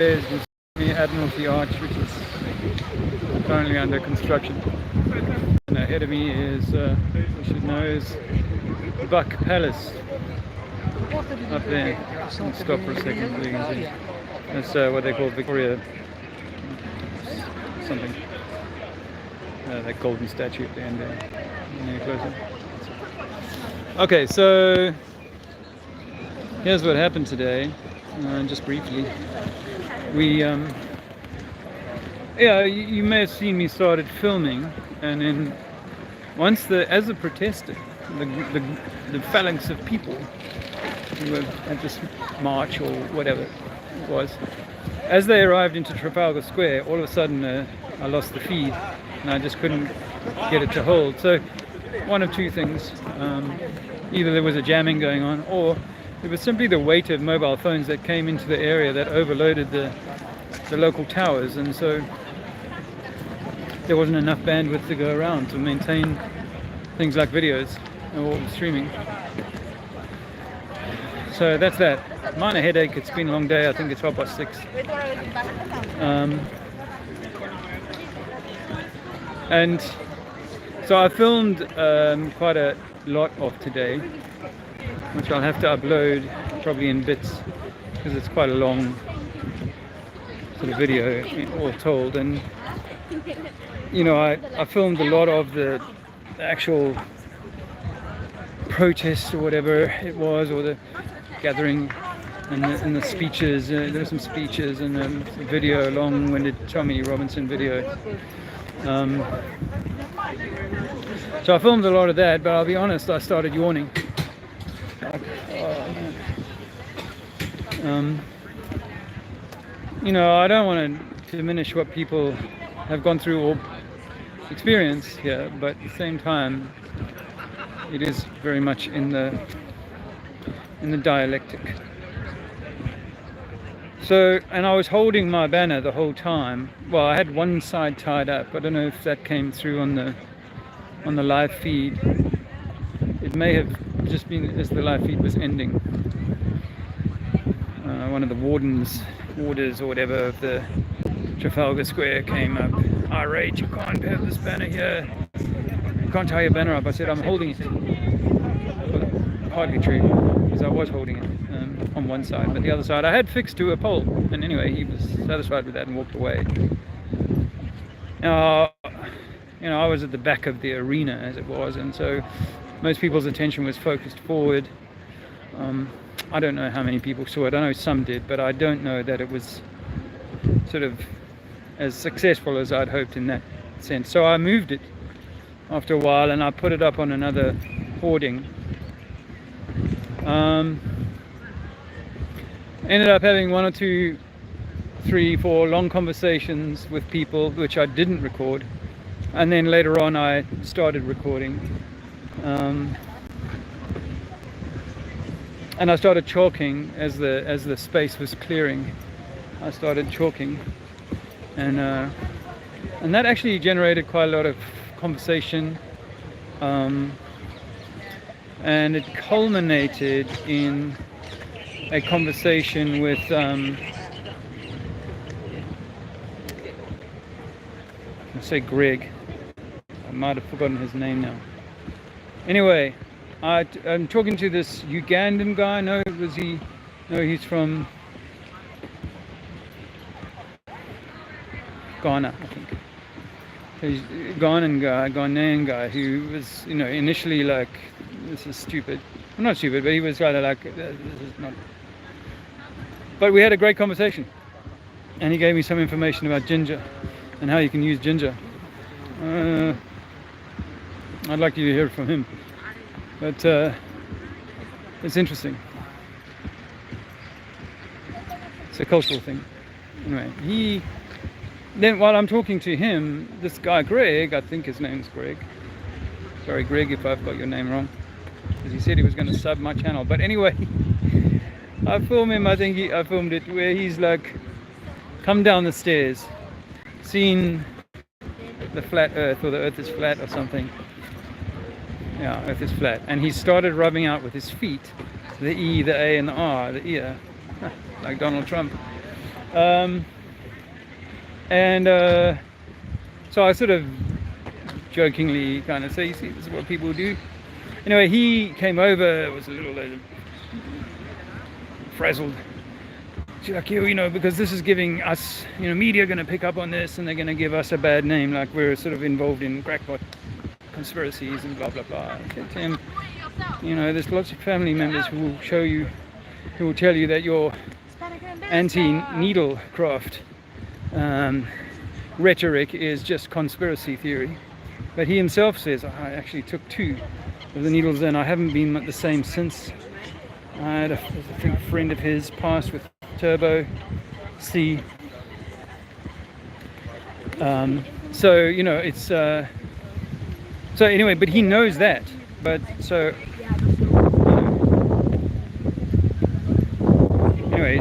There's the Admiralty Arch, which is currently under construction. And ahead of me is, you should know, is Buck Palace up there. I'll stop for a second so you can see. That's what they call Victoria something. That golden statue at the end there. Any closer? Okay, so here's what happened today. Just briefly, we you may have seen me started filming, and then as a protester, the phalanx of people who were at this march or whatever it was, as they arrived into Trafalgar Square, all of a sudden I lost the feed and I just couldn't get it to hold. So one of two things: either there was a jamming going on, or it was simply the weight of mobile phones that came into the area that overloaded the local towers, and so there wasn't enough bandwidth to go around to maintain things like videos or streaming. So that's that. Minor headache. It's been a long day. I think it's 6:12. And so I filmed quite a lot of today, which I'll have to upload probably in bits because it's quite a long sort of video all told. And you know, I filmed a lot of the actual protest or whatever it was, or the gathering and the speeches. There were some speeches and a video, a long-winded Tommy Robinson video. So I filmed a lot of that, but I'll be honest, I started yawning. You know, I don't want to diminish what people have gone through or experience here, but at the same time, it is very much in the dialectic. So, and I was holding my banner the whole time. Well, I had one side tied up. I don't know if that came through on the live feed. It may have just been as the live feed was ending. One of the warders or whatever of the Trafalgar Square came up. Irate, you can't have this banner here. You can't tie your banner up. I said, I'm holding it. Well, hardly true, because I was holding it on one side, but the other side I had fixed to a pole. And anyway, he was satisfied with that and walked away. Now, you know, I was at the back of the arena, as it was, and so most people's attention was focused forward. I don't know how many people saw it. I know some did, but I don't know that it was sort of as successful as I'd hoped in that sense. So I moved it after a while and I put it up on another hoarding. Ended up having 1 or 2, 3, 4 long conversations with people which I didn't record, and then later on I started recording. And I started chalking as the space was clearing. I started chalking, and that actually generated quite a lot of conversation, and it culminated in a conversation with I'll say Greg. I might have forgotten his name now. Anyway, I'm talking to this Ugandan guy. No, he's from Ghana, I think. He's a Ghanaian guy who was, you know, initially like, this is stupid. Well, not stupid, but he was rather like, this is not. But we had a great conversation, and he gave me some information about ginger and how you can use ginger. I'd like you to hear from him, but it's interesting. It's a cultural thing. Anyway, then while I'm talking to him, this guy Greg, I think his name's Greg. Sorry, Greg, if I've got your name wrong, because he said he was going to sub my channel. But anyway, I filmed him. I filmed it where he's like, come down the stairs, seen the flat Earth, or the Earth is flat or something. Yeah, Earth is flat, and he started rubbing out with his feet the E, the A, and the R, the ear, like Donald Trump. Um, and so I sort of jokingly kind of say, you see, this is what people do. Anyway, he came over, was a little frazzled. She's like, because this is giving us, media are going to pick up on this and they're going to give us a bad name, like we're sort of involved in crackpot conspiracies and blah, blah, blah. I said to him, there's lots of family members who will tell you that your anti-needlecraft rhetoric is just conspiracy theory. But he himself says, I actually took 2 of the needles and I haven't been the same since. I had a friend of his passed with Turbo C. So it's so anyway, but he knows that. But so anyway,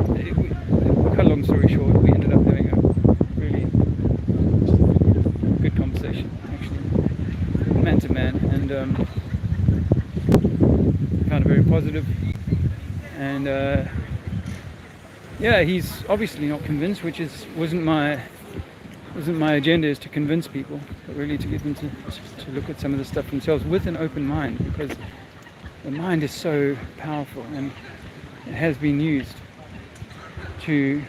cut a long story short, we ended up having a really good conversation, actually, man to man, and found it very positive. And yeah, he's obviously not convinced, which wasn't my agenda, is to convince people, but really to get them to look at some of the stuff themselves with an open mind, because the mind is so powerful and it has been used to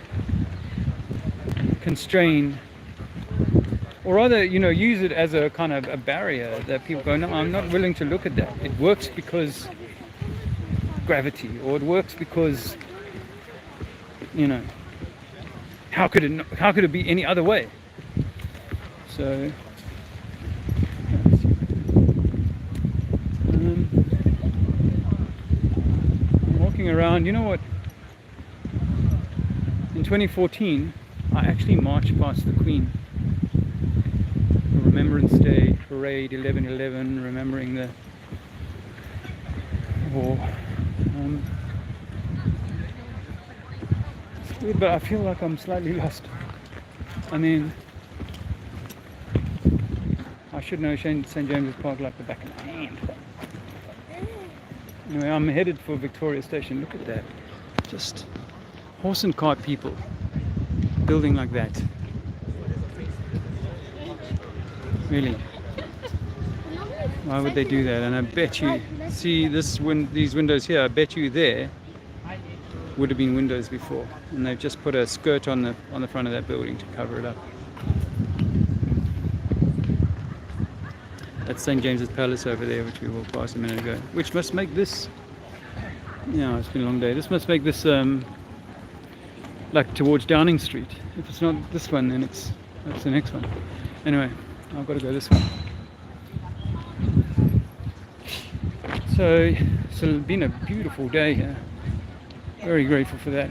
constrain, or rather, use it as a kind of a barrier that people go, no, I'm not willing to look at that. It works because gravity, or it works because, how could it be any other way? So walking around, what? In 2014, I actually marched past the Queen. The Remembrance Day Parade, 11/11, remembering the war. It's weird, but I feel like I'm slightly lost. I mean, I should know St. James's Park like the back of my hand. Anyway, I'm headed for Victoria Station. Look at that. Just horse and cart people building like that. Really. Why would they do that? And I bet you, see these windows here, I bet you there would have been windows before. And they've just put a skirt on the front of that building to cover it up. That's St. James's Palace over there, which we walked past a minute ago. Which must make this, it's been a long day. This must make this like towards Downing Street. If it's not this one, then that's the next one. Anyway, I've got to go this way. So it's been a beautiful day here. Very grateful for that.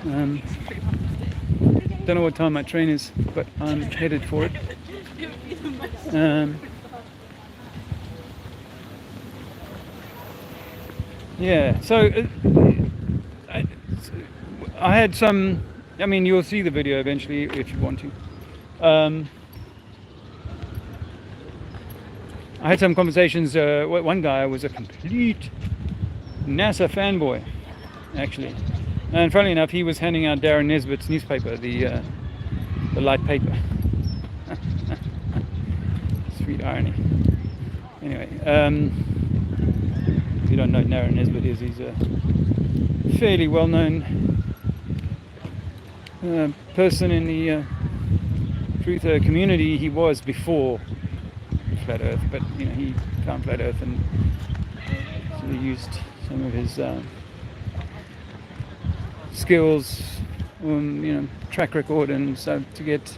Don't know what time my train is, but I'm headed for it. Yeah, so I had some, you'll see the video eventually if you want to. I had some conversations. One guy was a complete NASA fanboy, actually, and funnily enough, he was handing out Darren Nesbitt's newspaper, the light paper. Sweet irony. Anyway, if you don't know Darren Nesbitt is, he's a fairly well-known person in the truther community. He was before Flat Earth, but he found Flat Earth and sort of used some of his skills, track record, and so to get.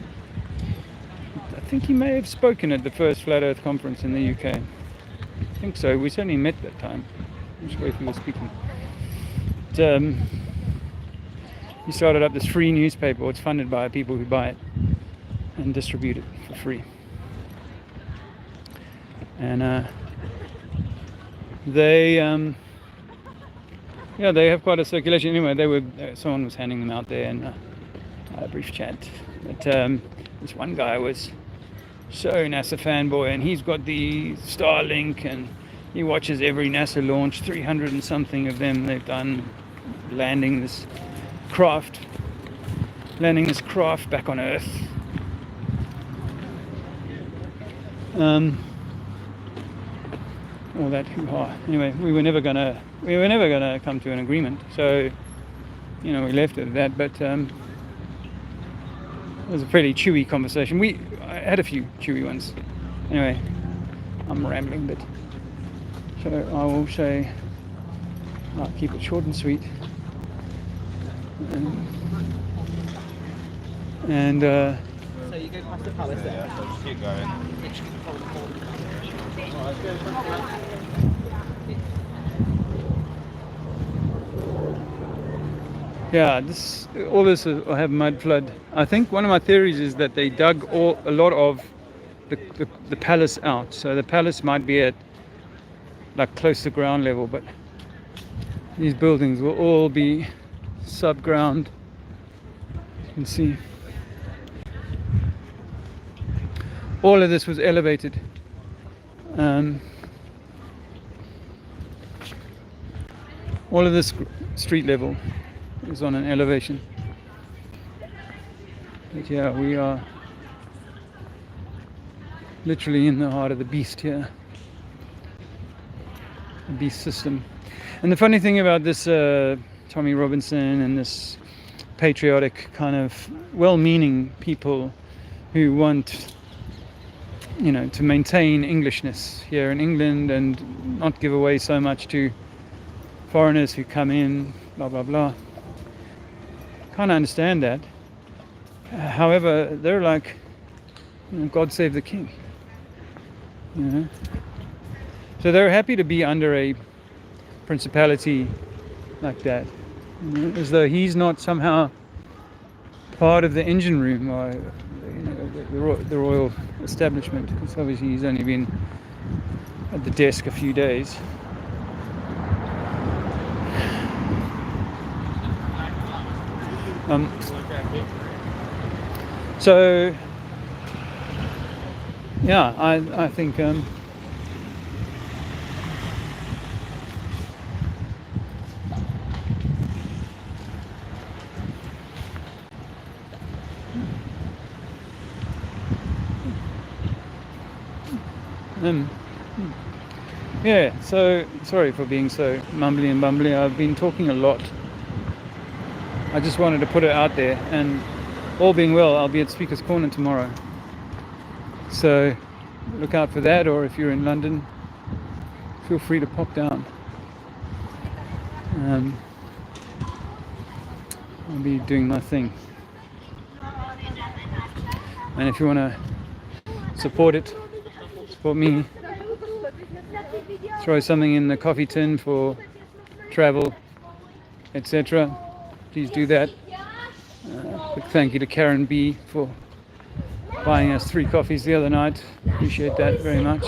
I think he may have spoken at the first Flat Earth conference in the UK. I think so. We certainly met that time. I'm not sure if he was speaking. But, he started up this free newspaper. It's funded by people who buy it and distribute it for free. And they have quite a circulation. Anyway, someone was handing them out there, and I had a brief chat. But this one guy was so NASA fanboy, and he's got the Starlink, and he watches every NASA launch, 300 and something of them they've done, landing this craft landing his craft back on Earth. All that hoo-ha. Anyway, we were never gonna come to an agreement. So, we left it at that. But it was a pretty chewy conversation. I had a few chewy ones. Anyway, I'm rambling, but so I will say I'll keep it short and sweet. And So you go past the palace there. Yeah, so just keep going. yeah, all this will have mud flood. I think one of my theories is that they dug a lot of the palace out. So the palace might be at like close to ground level, but these buildings will all be subground. You can see all of this was elevated. All of this street level is on an elevation. But yeah, we are literally in the heart of the beast here. The beast system. And the funny thing about this Tommy Robinson and this patriotic kind of well-meaning people who want to maintain Englishness here in England and not give away so much to foreigners who come in, blah blah blah. Can't understand that. However, they're like, God save the king. So they're happy to be under a principality like that, as though he's not somehow part of the engine room or the royal establishment, because obviously he's only been at the desk a few days. So yeah, I think yeah, so sorry for being so mumbly and bumbly. I've been talking a lot. I just wanted to put it out there, and all being well, I'll be at Speaker's Corner tomorrow. So look out for that, or if you're in London, feel free to pop down. I'll be doing my thing. And if you want to support me, throw something in the coffee tin for travel, etc., please do that. Quick thank you to Karen B for buying us 3 coffees the other night. Appreciate that very much.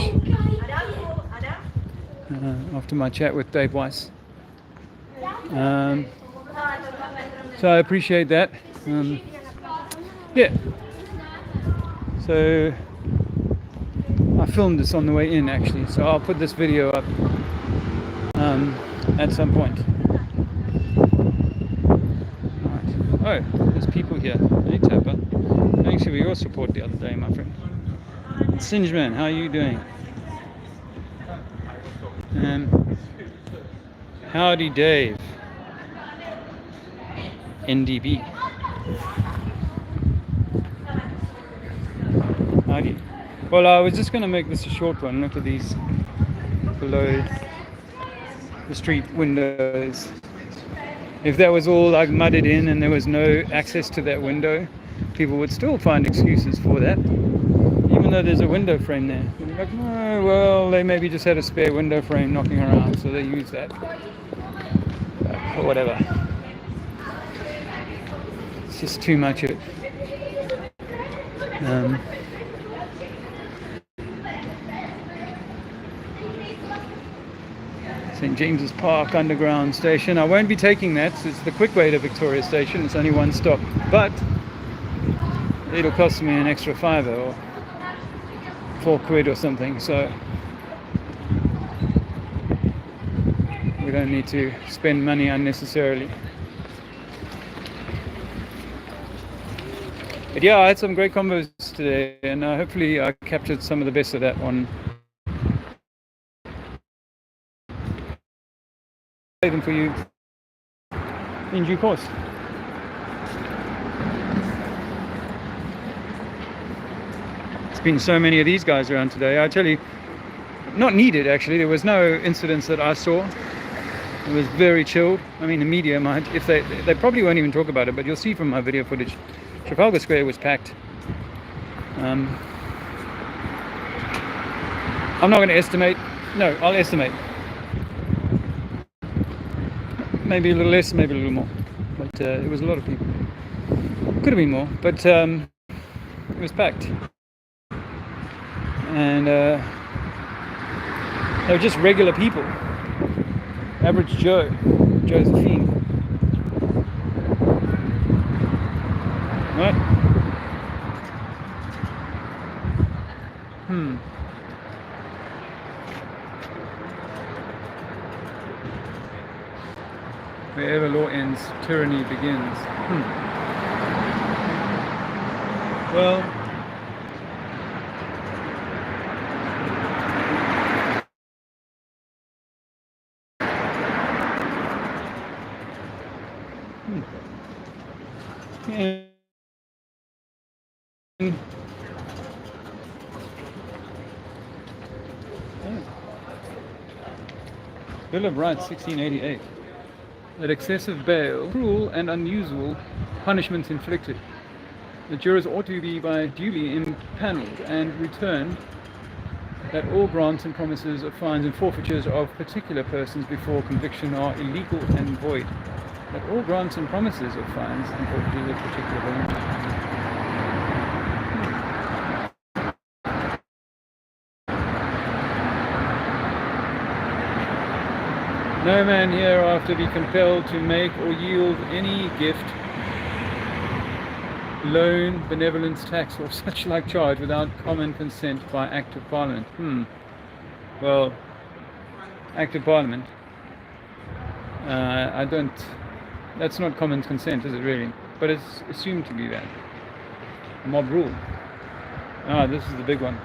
After my chat with Dave Weiss. So I appreciate that. Yeah. So I filmed this on the way in actually, so I'll put this video up at some point. Right. Oh, there's people here. Hey Tapper. Thanks for your support the other day, my friend. Singeman, how are you doing? Howdy Dave. NDB. Howdy. Well, I was just going to make this a short one. Look at these below the street windows. If that was all like mudded in and there was no access to that window, people would still find excuses for that, even though there's a window frame there. They're like, no, well, they maybe just had a spare window frame knocking around, so they use that. Or whatever. It's just too much of it. St. James's Park Underground Station. I won't be taking that, so it's the quick way to Victoria Station. It's only one stop, but it'll cost me an extra £5 or £4 or something, so we don't need to spend money unnecessarily. But yeah, I had some great combos today, and hopefully I captured some of the best of that on. Play them for you in due course. There's been so many of these guys around today. I tell you, not needed actually. There was no incidents that I saw. It was very chilled. I mean, the media might, if they probably won't even talk about it, but you'll see from my video footage, Trafalgar Square was packed. I'm not going to estimate. No, I'll estimate. Maybe a little less, maybe a little more. But it was a lot of people. Could have been more, but it was packed. And they were just regular people. Average Joe, Josephine. Right? Wherever law ends, tyranny begins. Well, Bill of Rights, 1688. That excessive bail, cruel and unusual punishments inflicted. The jurors ought to be by duly impaneled and returned. That all grants and promises of fines and forfeitures of particular persons before conviction are illegal and void. That all grants and promises of fines and forfeitures of particular persons. No man hereafter be compelled to make or yield any gift, loan, benevolence, tax, or such like charge without common consent by Act of Parliament. Well, Act of Parliament. I don't. That's not common consent, is it really? But it's assumed to be that. Mob rule. This is the big one.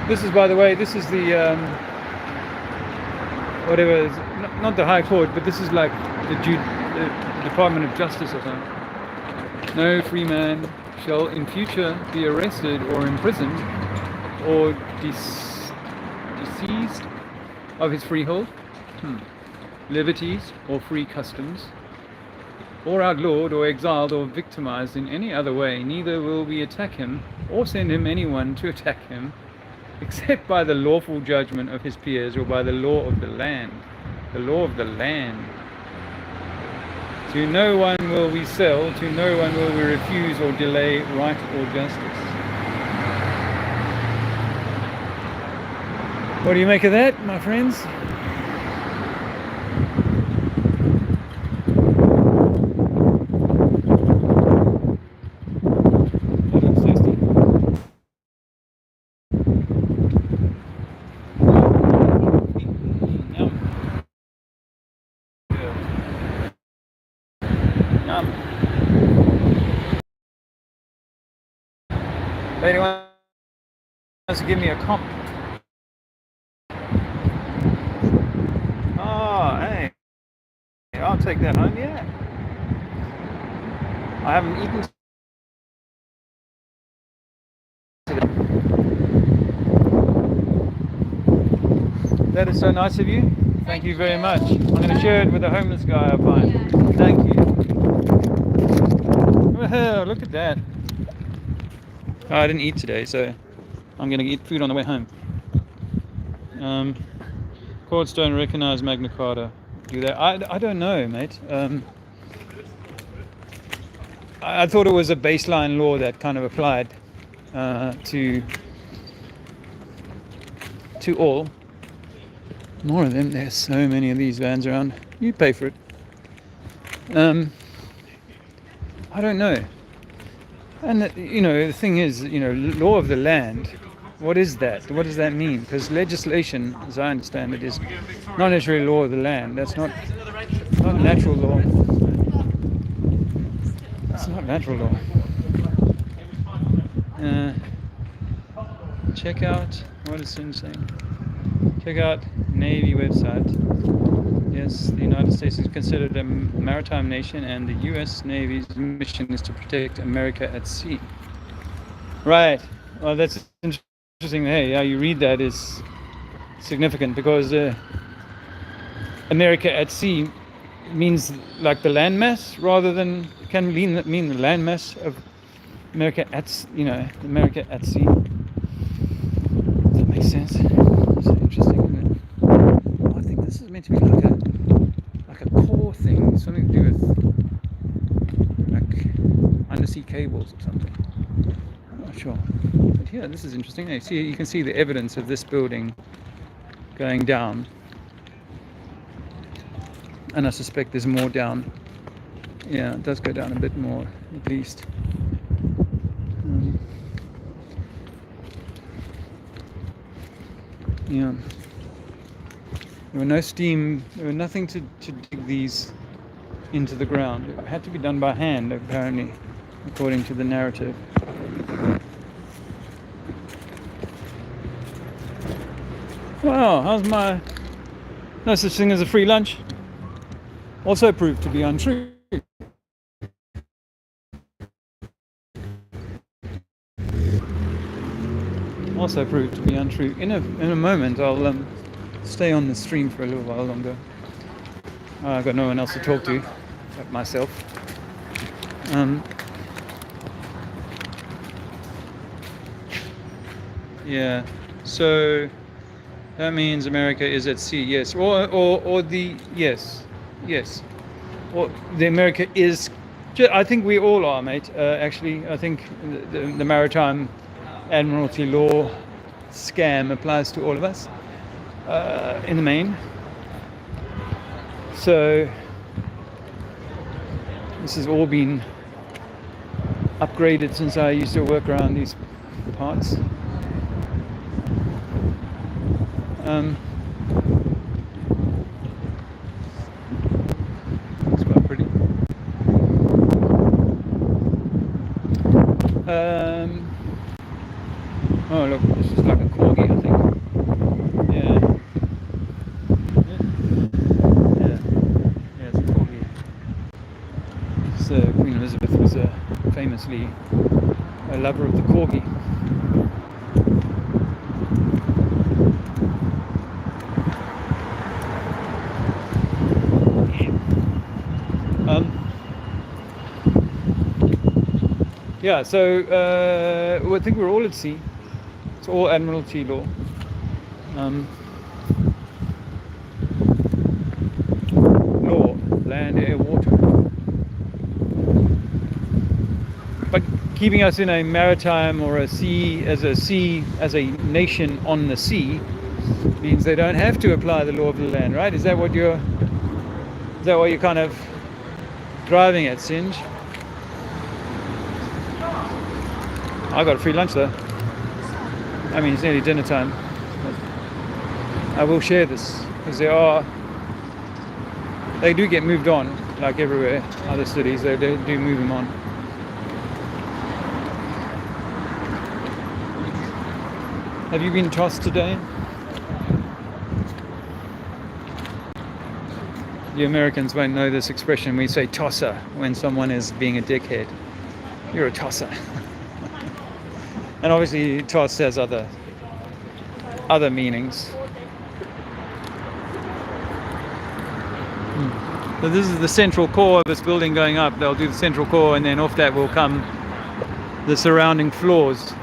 This is, by the way, this is the whatever, not the High Court, but this is like the Department of Justice or something. No free man shall in future be arrested or imprisoned or disseized of his freehold, liberties or free customs, or outlawed or exiled or victimized in any other way. Neither will we attack him or send him anyone to attack him, except by the lawful judgment of his peers or by the law of the land. The law of the land. To no one will we sell, to no one will we refuse or delay right or justice. What do you make of that, my friends? Anyone wants to give me a comp? Oh, hey. I'll take that home, yeah. I haven't eaten today. That is so nice of you. Thank you very much. I'm going to share it with the homeless guy I find. Thank you. Well, look at that. I didn't eat today, so I'm going to eat food on the way home. Courts don't recognize Magna Carta. Do they? I don't know, mate. I thought it was a baseline law that kind of applied to all. More of them. There's so many of these vans around. You pay for it. I don't know. And the thing is, law of the land, what is that? What does that mean? Because legislation, as I understand it, is not necessarily law of the land. That's not natural law. Lateral law. Check out, what is Singe saying? Check out Navy website. Yes, the United States is considered a maritime nation, and the U.S. Navy's mission is to protect America at sea. Right. Well, that's interesting. Hey, how you read that is significant, because America at sea means like the landmass, rather than can mean the landmass of America at America at sea. That makes sense. So interesting, isn't it? I think this is meant to be like a core thing, something to do with like undersea cables or something. I'm not sure. But yeah, this is interesting. You can see the evidence of this building going down. And I suspect there's more down. Yeah, it does go down a bit more, at least. Yeah. There were no steam, there was nothing to dig these into the ground. It had to be done by hand, apparently, according to the narrative. Wow, how's my... No such thing as a free lunch. Also proved to be untrue. Also proved to be untrue. In a moment, I'll stay on the stream for a little while longer. I've got no one else to talk to except myself. Yeah. So that means America is at sea. Yes. Or the yes. Or the America is. I think we all are, mate. Actually, I think the maritime Admiralty law scam applies to all of us in the main. So this has all been upgraded since I used to work around these parts. It's quite pretty. Oh look, this is like a corgi, I think. Yeah, it's a corgi. So Queen Elizabeth was famously a lover of the corgi. Yeah, so I think we're all at sea. It's all Admiralty law. Law, land, air, water. But keeping us in a maritime or a nation on the sea means they don't have to apply the law of the land, right? Is that what you're kind of driving at, Singe? I got a free lunch though. I mean, it's nearly dinner time. I will share this because they do get moved on, like everywhere, other cities, they do move them on. Have you been tossed today? The Americans won't know this expression. We say tosser when someone is being a dickhead. You're a tosser. And obviously toss has other meanings. So this is the central core of this building going up. They'll do the central core and then off that will come the surrounding floors.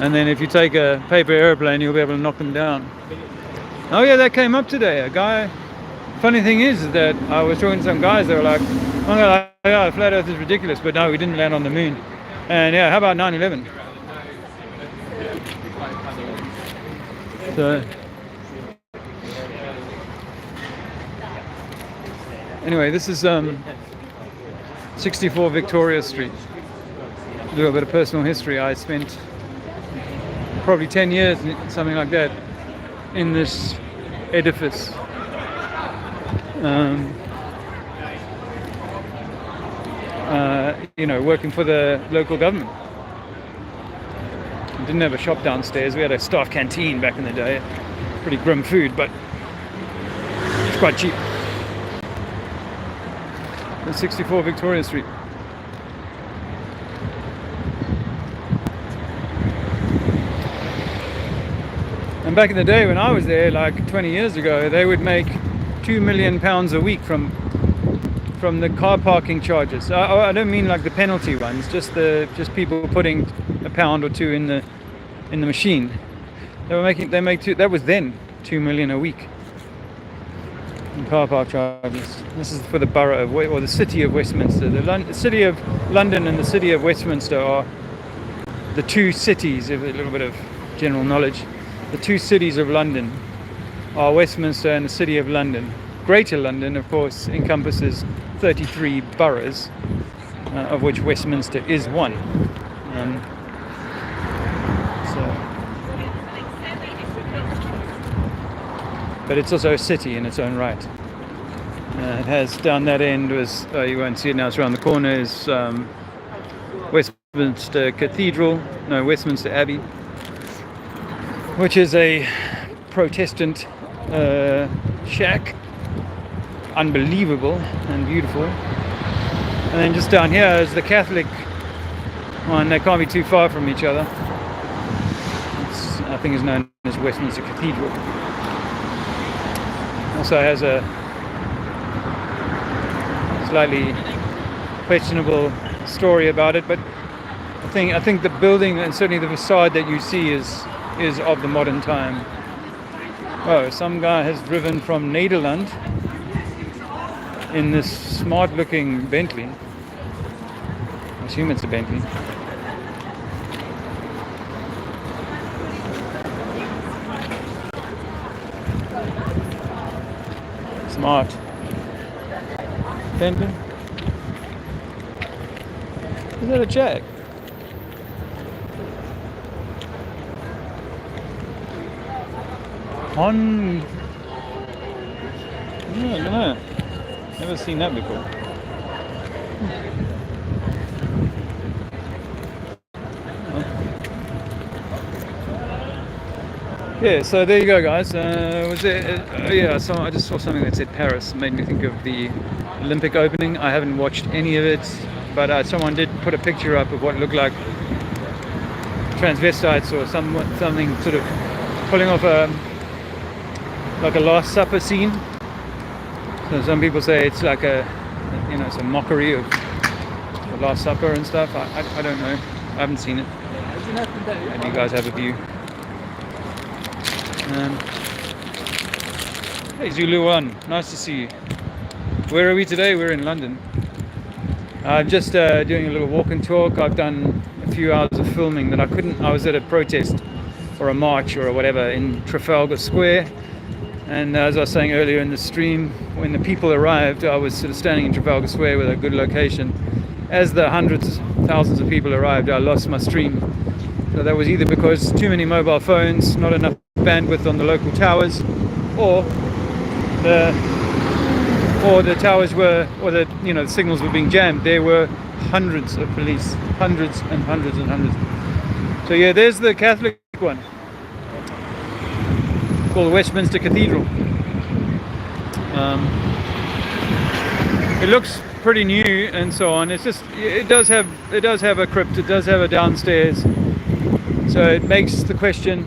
And then if you take a paper airplane, you'll be able to knock them down. Oh yeah, that came up today. A guy, funny thing is that I was talking to some guys, they were like, oh, yeah, flat earth is ridiculous, but no, we didn't land on the moon. And yeah, how about 9/11? So anyway, this is 64 Victoria Street. A little bit of personal history. I spent probably 10 years, something like that, in this edifice. working for the local government. We didn't have a shop downstairs. We had a staff canteen back in the day. Pretty grim food, but it's quite cheap. 64 Victoria Street. And back in the day when I was there, like 20 years ago, they would make £2 million a week from the car parking charges. I don't mean like the penalty ones, just people putting a pound or two in the machine. That was then £2 million a week in car park charges. This is for the borough of, or the city of Westminster. The city of London and the city of Westminster are the two cities, a little bit of general knowledge. The two cities of London are Westminster and the City of London. Greater London, of course, encompasses 33 boroughs, of which Westminster is one. But it's also a city in its own right. It has down that end was, you won't see it now, it's around the corner, is Westminster Cathedral, Westminster Abbey, which is a Protestant shack, unbelievable and beautiful. And then just down here is the Catholic one. They can't be too far from each other. I think it's known as Westminster Cathedral. Also has a slightly questionable story about it, but I think the building and certainly the facade that you see is of the modern time. Oh, some guy has driven from Nederland in this smart-looking Bentley. I assume it's a Bentley. Smart. Bentley? Is that a Jag? I don't know. Never seen that before. Yeah, so there you go, guys. Was it? I just saw something that said Paris. It made me think of the Olympic opening. I haven't watched any of it, but someone did put a picture up of what looked like transvestites or something sort of pulling off a Last Supper scene. So some people say it's like it's a mockery of the Last Supper and stuff. I don't know. I haven't seen it. Maybe you guys have a view. Hey Zulu One, nice to see you. Where are we today? We're in London. I'm just doing a little walk and talk. I've done a few hours of filming that I was at a protest or a march or whatever in Trafalgar Square. And as I was saying earlier in the stream, when the people arrived, I was sort of standing in Trafalgar Square with a good location. As the hundreds, thousands of people arrived, I lost my stream. So that was either because too many mobile phones, not enough bandwidth on the local towers, or the towers were, the signals were being jammed. There were hundreds of police, hundreds and hundreds and hundreds. So yeah, there's the Catholic one, called Westminster Cathedral. It looks pretty new and so on. It's just, it does have a crypt. It does have a downstairs. So it begs the question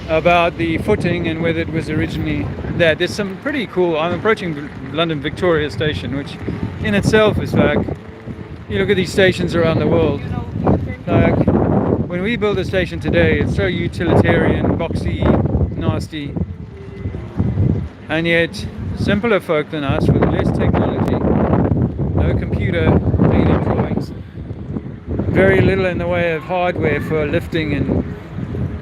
about the footing and whether it was originally there. There's some pretty cool. I'm approaching London Victoria Station, which in itself is like, you look at these stations around the world. Like, when we build a station today, it's so utilitarian, boxy, nasty, and yet simpler folk than us with less technology, no computer aided drawings, very little in the way of hardware for lifting and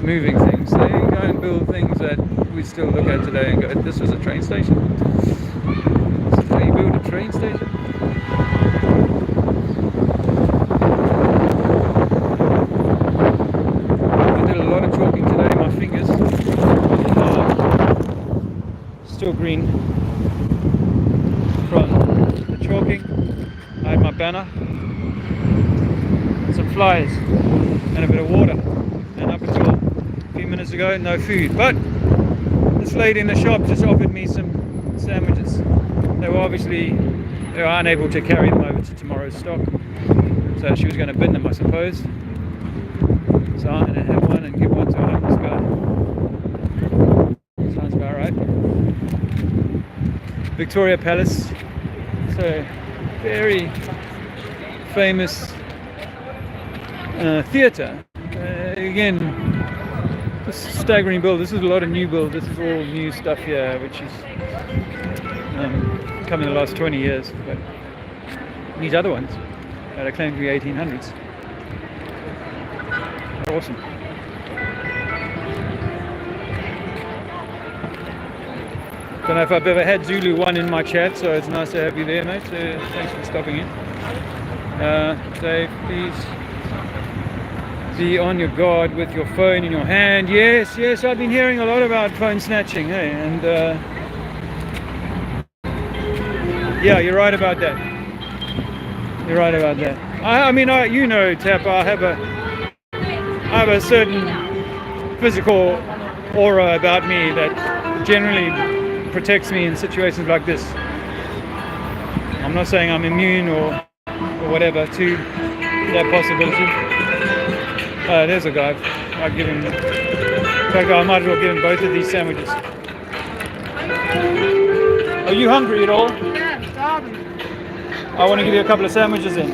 moving things. They go and build things that we still look at today and go, this was a train station. This is how you build a train station? Still green. banner. Some flies and a bit of water. And up until a few minutes ago, no food. But this lady in the shop just offered me some sandwiches. They were unable to carry them over to tomorrow's stock. So she was going to bin them, I suppose. So I'm going to have one and give one to a homeless guy. Sounds about right. Victoria Palace. So very famous theatre. Again, this is staggering build. This is a lot of new build. This is all new stuff here, which is come in the last 20 years. But these other ones that are claimed to be 1800s. Awesome. Don't know if I've ever had Zulu 1 in my chat, so it's nice to have you there, mate. So thanks for stopping in. Dave, please be on your guard with your phone in your hand. Yes, I've been hearing a lot about phone snatching, hey? And yeah, you're right about that. You're right about that. I mean, you know, Tap, I have a certain physical aura about me that generally protects me in situations like this. I'm not saying I'm immune or whatever to that possibility. There's a guy. I'll give him. In fact, I might as well give him both of these sandwiches. Are you hungry at all? Yeah, starving. I want to give you a couple of sandwiches then.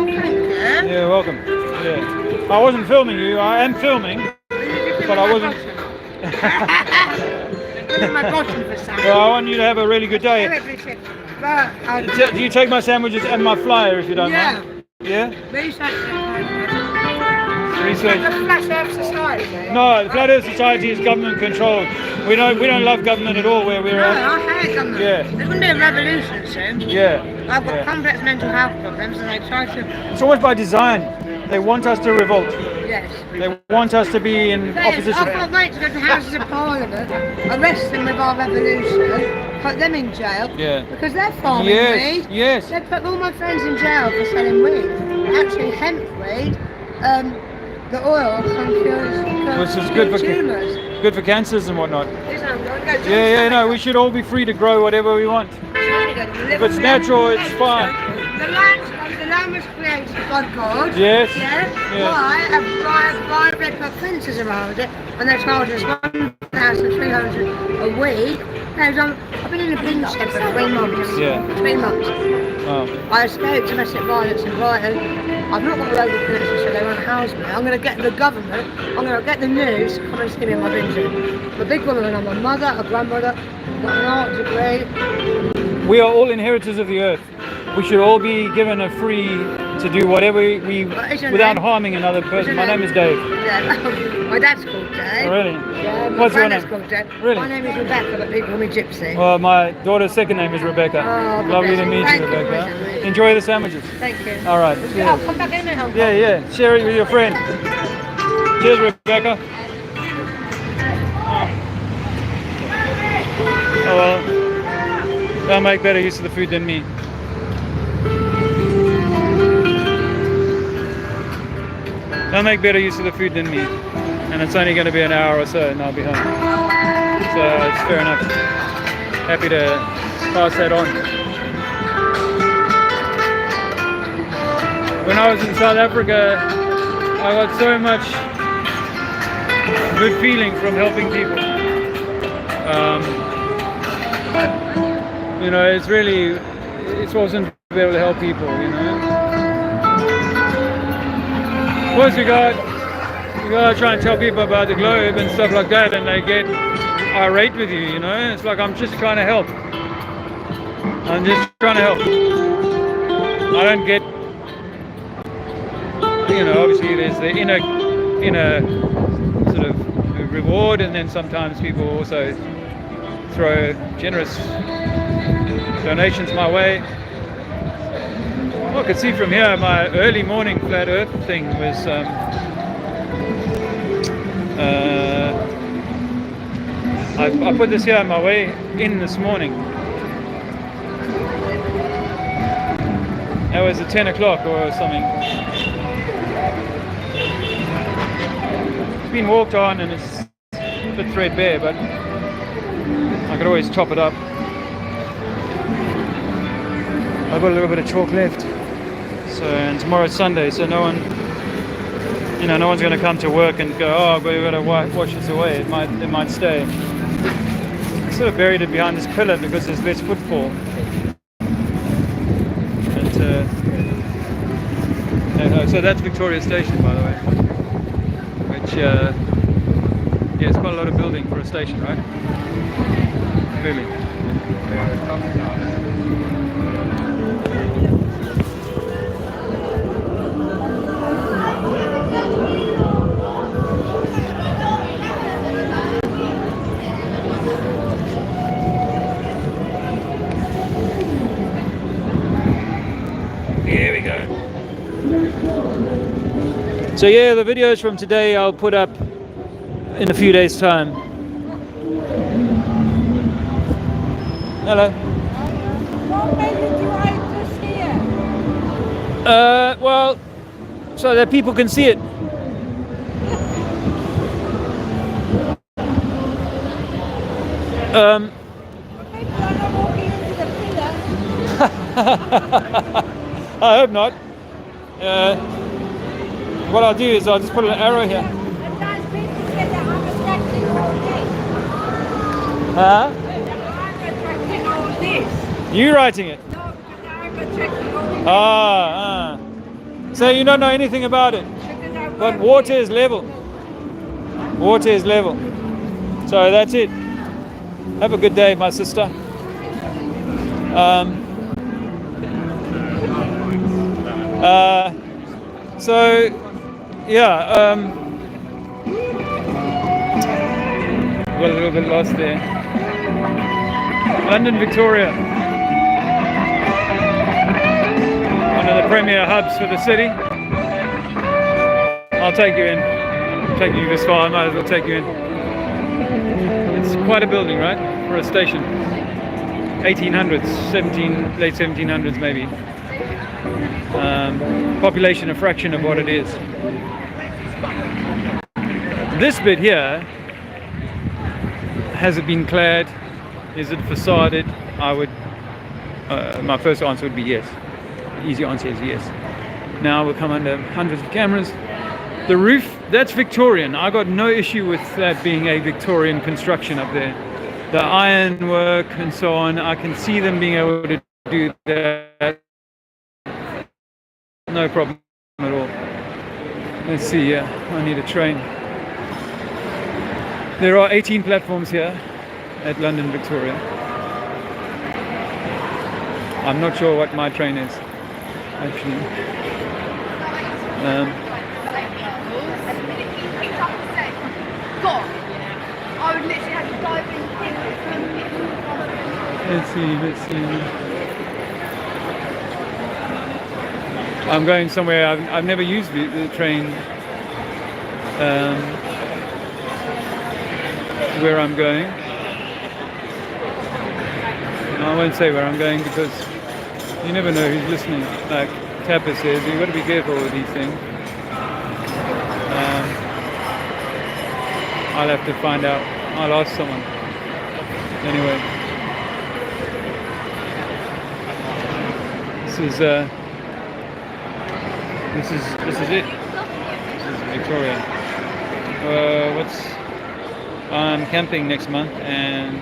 Yeah. Yeah, welcome. Yeah. I wasn't filming you. I am filming, but I wasn't. My bottom for some. Well, I want you to have a really good day. Do you take my sandwiches and my flyer if you don't mind? Yeah. Research. The Flat Earth Society. No, the Flat Earth Society is government controlled. We don't love government at all where we're No, at. I hate government. Yeah. There's going to be a revolution soon. Yeah. I've got Yeah. complex mental health problems and they try to... It's always by design. They want us to revolt. Yes. They want us to be in opposition. I've got mates to go to the Houses of Parliament, arrest them with our revolution, put them in jail, Yeah. because they're farming Yes, weed. yes. They put all my friends in jail for selling weed. Actually, hemp weed, the oil can cure Which is good for tumours. good for cancers and whatnot. Isn't it? Yeah, no, we should all be free to grow whatever we want. If it's natural, it's fine. The land was created by God. Yes. Yeah. Why they put fences around it and they charge us 1,300 a week? I've been in a bin shed for 3 months. Yeah. 3 months. Oh. I escaped domestic violence in Brighton. I've not got a local connection, so they won't house me. I'm going to get the government, I'm going to get the news to come and see me in my bin shed. I'm a big woman, I'm a mother, a grandmother, I've got an art degree. We are all inheritors of the earth. We should all be given a free to do whatever we without harming another person. My name is Dave. Yeah. My dad's called Dave. Oh, really? Yeah, my What's your granddad's name? called Dave. Really? My name is Rebecca, but people call me Gypsy. Well, my daughter's second name is Rebecca. Oh, Lovely to Rebecca. meet Thank you, you for Rebecca. listening. Enjoy the sandwiches. Thank you. All right. Oh, Cheers. come back in a minute. Yeah. Share it with your friend. Cheers, Rebecca. Oh well, they'll make better use of the food than me. They'll make better use of the food than me. And it's only going to be an hour or so and I'll be home. So it's fair enough. Happy to pass that on. When I was in South Africa, I got so much good feeling from helping people. You know, it's awesome to be able to help people, you know. Of course, you gotta try and tell people about the globe and stuff like that, and they get irate with you, you know. It's like, I'm just trying to help. I'm just trying to help. I don't get, you know, obviously there's the inner sort of reward, and then sometimes people also throw generous donations my way. Well, I could see from here my early morning flat earth thing was I put this here on my way in this morning. That was at 10 o'clock or something. It's been walked on and it's a bit threadbare, but I could always chop it up. I've got a little bit of chalk left. So, and tomorrow's Sunday, so no one, no one's going to come to work and go, oh, we've got to wash this away. It might stay. I sort of buried it behind this pillar because there's less footfall. And so that's Victoria Station, by the way. Which, yeah, it's quite a lot of building for a station, right? Clearly. Here we go. So yeah, the videos from today I'll put up in a few days' time. Hello. What made you drive just here? Well, so that people can see it. People are not walking into the pillar. I hope not. What I'll do is I'll just put an arrow here. And that's people said that I'm attracting all this. Huh? That I'm attracting all this. You writing it? No, but I'm attracting all this. So you don't know anything about it. Because I But work water here. is level. Water is level. So that's it. Have a good day, my sister. So yeah, got a little bit lost there. London, Victoria, one of the premier hubs for the city. I'll take you in. I'll take you this far. I might as well take you in. It's quite a building, right, for a station. 1800s, late 1700s maybe. Population a fraction of what it is. This bit here, has it been clad? Is it facaded? I would. My first answer would be yes. The easy answer is yes. Now we'll come under hundreds of cameras. The roof, that's Victorian. I got no issue with that being a Victorian construction up there. The ironwork and so on, I can see them being able to do that. No problem at all. Let's see, I need a train. There are 18 platforms here at London, Victoria. I'm not sure what my train is, actually. Let's see. I'm going somewhere I've never used the train. Where I'm going. I won't say where I'm going because you never know who's listening. Like Tapper says, you've got to be careful with these things. I'll have to find out. I'll ask someone. Anyway, this is it. This is Victoria. I'm camping next month and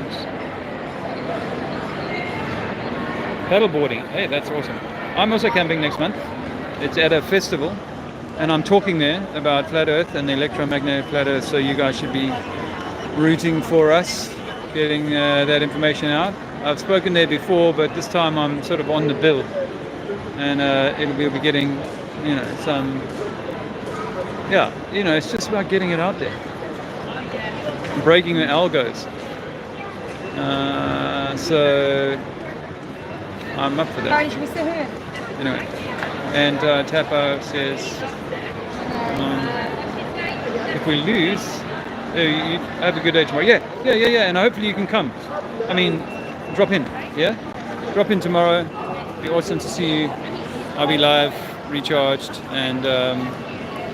paddleboarding. Hey, that's awesome. I'm also camping next month. It's at a festival, and I'm talking there about flat Earth and the electromagnetic flat Earth. So you guys should be rooting for us, getting that information out. I've spoken there before, but this time I'm sort of on the bill, and we'll be getting, some. Yeah, it's just about getting it out there, breaking the algos. So I'm up for that. Karen, should we sit here? Anyway, and Tapa says, if we lose, you have a good day tomorrow. Yeah, and hopefully you can come. I mean, drop in, yeah? Drop in tomorrow. It'd be awesome to see you. I'll be live, recharged, and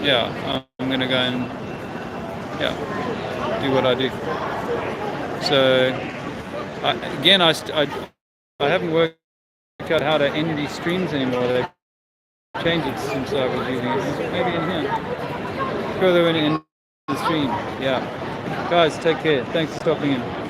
yeah, I'm gonna go and do what I do. So I haven't worked out how to end these streams anymore. They've changed it since I was using it. Maybe in here. Further in the stream. Yeah. Guys, take care. Thanks for stopping in.